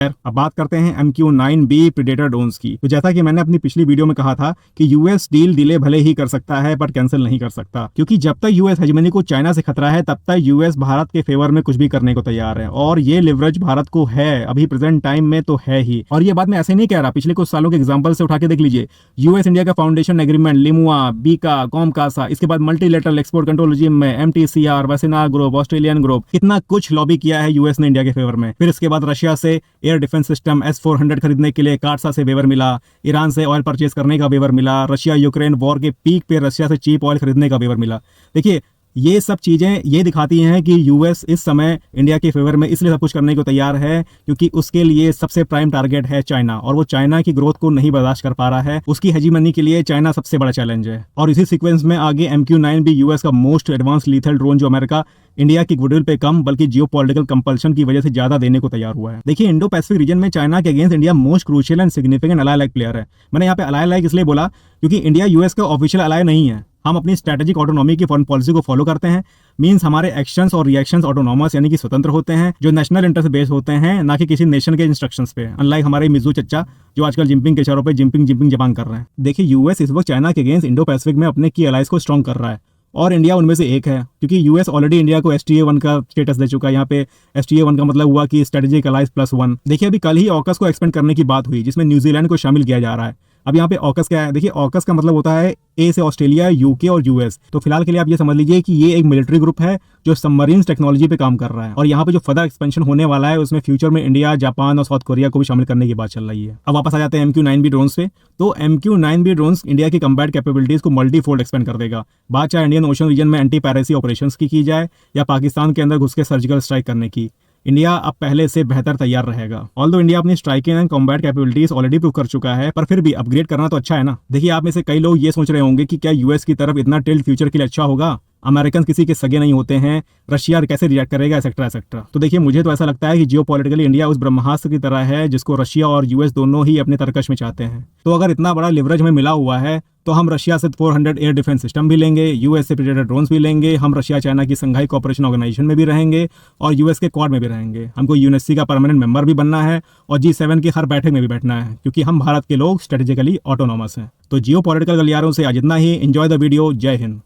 अब बात करते हैं MQ-9B प्रेडेटर ड्रोन्स की। तो जैसा कि मैंने अपनी पिछली वीडियो में कहा था कि यूएस डील डिले भले ही कर सकता है बट कैंसिल नहीं कर सकता, क्योंकि जब तक यूएस हेजेमनी को चाइना से खतरा है तब तक यूएस भारत के फेवर में कुछ भी करने को तैयार है, और ये लिवरेज भारत को है, अभी प्रेजेंट टाइम में तो है ही। और ये बात मैं ऐसे नहीं कह रहा, पिछले कुछ सालों के एग्जाम्पल से उठा के देख लीजिए। यूएस इंडिया का फाउंडेशन एग्रीमेंट, लिमुआ, बीका, कॉमकासा, इसके बाद मल्टीलेटरल एक्सपोर्ट कंट्रोल रिजीम में MTCR, वैसेनार ग्रुप, ऑस्ट्रेलियन ग्रुप, कितना कुछ लॉबी किया है यूएस ने इंडिया के फेवर में। फिर इसके बाद रशिया से एयर डिफेंस सिस्टम S-400 खरीदने के लिए काटसा से वेवर मिला, ईरान से ऑयल परचेज करने का वेवर मिला, रशिया यूक्रेन वॉर के पीक पे रशिया से चीप ऑयल खरीदने का वेवर मिला। देखिए, ये सब चीजें ये दिखाती हैं कि यूएस इस समय इंडिया के फेवर में इसलिए सब कुछ करने को तैयार है क्योंकि उसके लिए सबसे प्राइम टारगेट है चाइना, और वो चाइना की ग्रोथ को नहीं बर्दाश्त कर पा रहा है। उसकी हेजीमनी के लिए चाइना सबसे बड़ा चैलेंज है। और इसी सीक्वेंस में आगे MQ-9B यूएस का मोस्ट एडवांस लीथल ड्रोन, जो अमेरिका इंडिया की गुडविल पे कम बल्कि जियोपॉलिटिकल कंपल्शन की वजह से ज्यादा देने को तैयार हुआ है। देखिए, इंडो पैसिफिक रीजन में चाइना के against India most crucial and significant ally like player है। मैंने यहाँ पे अलाय लाइक इसलिए बोला क्योंकि इंडिया यूएस का ऑफिशियल अलाय नहीं है। हम अपनी स्ट्रेटेजिक ऑटोनॉमी की फॉरेन पॉलिसी को फॉलो करते हैं, मींस हमारे एक्शंस और रिएक्शंस ऑटोनॉमस यानी कि स्वतंत्र होते हैं, जो नेशनल इंटरेस्ट बेस्ड होते हैं, ना कि किसी नेशन के इंस्ट्रक्शंस पे, अनलाइक हमारे मिजू चच्चा जो आजकल जिनपिंग के इशारों पे जिनपिंग जबान कर रहे हैं। देखिए, यूएस इस वक्त चाइना के अगेंस्ट इंडो पैसिफिक में अपने की अलाइज को स्ट्रॉन्ग कर रहा है, और इंडिया उनमें से एक है, क्योंकि यूएस ऑलरेडी इंडिया को STA-1 का स्टेटस दे चुका है। यहाँ पे STA-1 का मतलब हुआ कि स्ट्रेटेजिक अलाइज +1। देखिए, अभी कल ही ऑकस को एक्सपेंड करने की बात हुई, जिसमें न्यूजीलैंड को शामिल किया जा रहा है। अब यहाँ पे ऑकस क्या है? देखिए, ऑकस का मतलब होता है A से ऑस्ट्रेलिया, UK और US। तो फिलहाल के लिए आप ये समझ लीजिए कि ये एक मिलिट्री ग्रुप है जो सबमरीन टेक्नोलॉजी पे काम कर रहा है, और यहाँ पे जो फर्दर एक्सपेंशन होने वाला है उसमें फ्यूचर में इंडिया, जापान और साउथ कोरिया को भी शामिल करने की बात चल रही है। अब वापस आ जाते हैं MQ-9B ड्रोन्स पे। तो MQ-9B ड्रोन्स इंडिया की कम्बैट कैपेबिलिटीज को मल्टीफोल्ड एक्सपेंड कर देगा। बात चाहे इंडियन ओशन रीजन में एंटी पायरेसी ऑपरेशंस की जाए या पाकिस्तान के अंदर घुस के सर्जिकल स्ट्राइक करने की, इंडिया अब पहले से बेहतर तैयार रहेगा। ऑल्दो इंडिया अपनी striking and combat capabilities already prove कर चुका है, पर फिर भी अपग्रेड करना तो अच्छा है ना। देखिए, आप में से कई लोग ये सोच रहे होंगे कि क्या यूएस की तरफ इतना टिल्ट फ्यूचर के लिए अच्छा होगा, अमेरिकन किसी के सगे नहीं होते हैं, रशिया कैसे रिएक्ट करेगा, एक्सेट्रा एक्सेट्रा। तो देखिए, मुझे तो ऐसा लगता है कि जियोपॉलिटिकली इंडिया उस ब्रह्मास्त्र की तरह है जिसको रशिया और यूएस दोनों ही अपने तरकश में चाहते हैं। तो अगर इतना बड़ा लिवरेज हमें मिला हुआ है तो हम रशिया से 400 एयर डिफेंस सिस्टम भी लेंगे, यूएस से प्रेडेटर ड्रोन्स भी लेंगे, हम रशिया चाइना की संघाई कोऑपरेशन ऑर्गेनाइजेशन में भी रहेंगे और यूएस के क्वाड में भी रहेंगे। हमको यूएनएससी का परमानेंट मेंबर भी बनना है और G7 की हर बैठक में भी बैठना है, क्योंकि हम भारत के लोग स्ट्रेटेजिकली ऑटोनॉमस हैं। तो जियोपॉलिटिकल गलियारों से आज इतना ही। Enjoy the video. जय हिंद।